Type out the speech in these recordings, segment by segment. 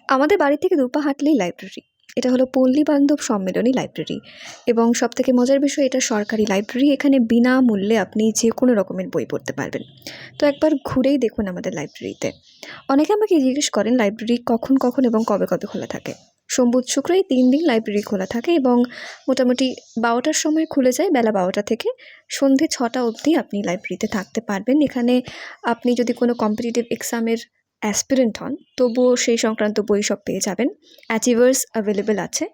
আমাদের বাড়ি থেকে দুপা হাঁটলেই লাইব্রেরি। এটা হলো পল্লী বান্ধব সম্মেলনী লাইব্রেরি এবং সবথেকে মজার বিষয় এটা সরকারি লাইব্রেরি। এখানে বিনামূল্যে আপনি যে কোনো রকমের বই পড়তে পারবেন। তো একবার ঘুরেই দেখুন আমাদের লাইব্রেরিতে। অনেকে আমাকে জিজ্ঞেস করেন লাইব্রেরি কখন এবং কবে খোলা থাকে। সোম, বুধ, শুক্র এই ৩ দিন লাইব্রেরি খোলা থাকে এবং মোটামুটি ১২টার সময় খুলে যায়, বেলা ১২টা থেকে সন্ধে ৬টা অবধি আপনি লাইব্রেরিতে থাকতে পারবেন। এখানে আপনি যদি কোনো কম্পিটিটিভ এক্সামের অ্যাসপিরেন্ট হন তবুও সেই সংক্রান্ত বই সব পেয়ে যাবেন। অ্যাচিভার্স অ্যাভেলেবেল আছে।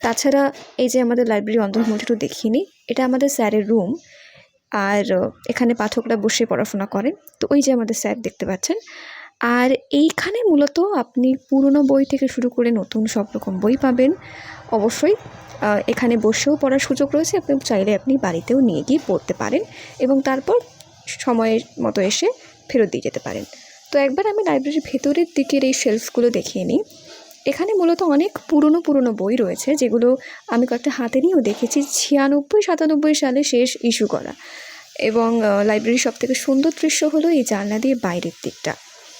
তাছাড়া এই যে আমাদের লাইব্রেরি অন্দরমহলটা একটু দেখিয়ে নিই। এটা আমাদের স্যারের রুম। আর এখানে পাঠকরা বসে পড়াশোনা করেন। তো ওই যে আমাদের স্যার দেখতে পাচ্ছেন। আর এইখানে মূলত আপনি পুরনো বই থেকে শুরু করে নতুন সব রকম বই পাবেন। অবশ্যই এখানে বসেও পড়ার সুযোগ রয়েছে। আপনি চাইলে আপনি বাড়িতেও নিয়ে গিয়ে পড়তে পারেন এবং তারপর সময়ের মতো এসে ফেরত দিয়ে যেতে পারেন। তো একবার আমি লাইব্রেরির ভেতরের দিকের এই শেলফগুলো দেখিয়ে নিই। এখানে মূলত অনেক পুরনো বই রয়েছে যেগুলো আমি কয়েকটা হাতে নিয়েও দেখেছি। ৯৬-৯৭ সালে শেষ ইস্যু করা। এবং লাইব্রেরির সবথেকে সুন্দর দৃশ্য হলো এই জানলা দিয়ে বাইরের দিকটা।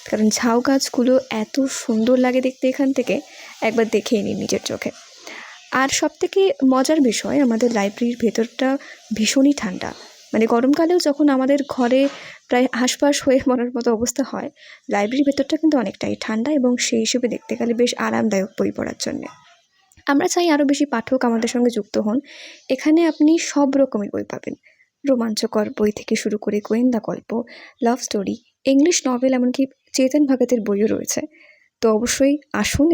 কারণ ঝাউ গাছগুলো এত সুন্দর লাগে দেখতে এখান থেকে, একবার দেখেই নিন নিজের চোখে। আর সবথেকে মজার বিষয়, আমাদের লাইব্রেরির ভেতরটা ভীষণই ঠান্ডা। মানে গরমকালেও যখন আমাদের ঘরে প্রায় হাঁসফাঁস হয়ে মরার মতো অবস্থা হয়, লাইব্রেরির ভেতরটা কিন্তু অনেকটাই ঠান্ডা এবং সেই হিসেবে দেখতে গেলে বেশ আরামদায়ক বই পড়ার জন্যে। আমরা চাই আরও বেশি পাঠক আমাদের সঙ্গে যুক্ত হন। এখানে আপনি সব রকমের বই পাবেন। রোমাঞ্চকর বই থেকে শুরু করে গোয়েন্দা গল্প, লাভ স্টোরি, ইংলিশ নভেল, এমনকি চেতন ভগতের বইও রয়েছে। তো অবশ্যই আসুন।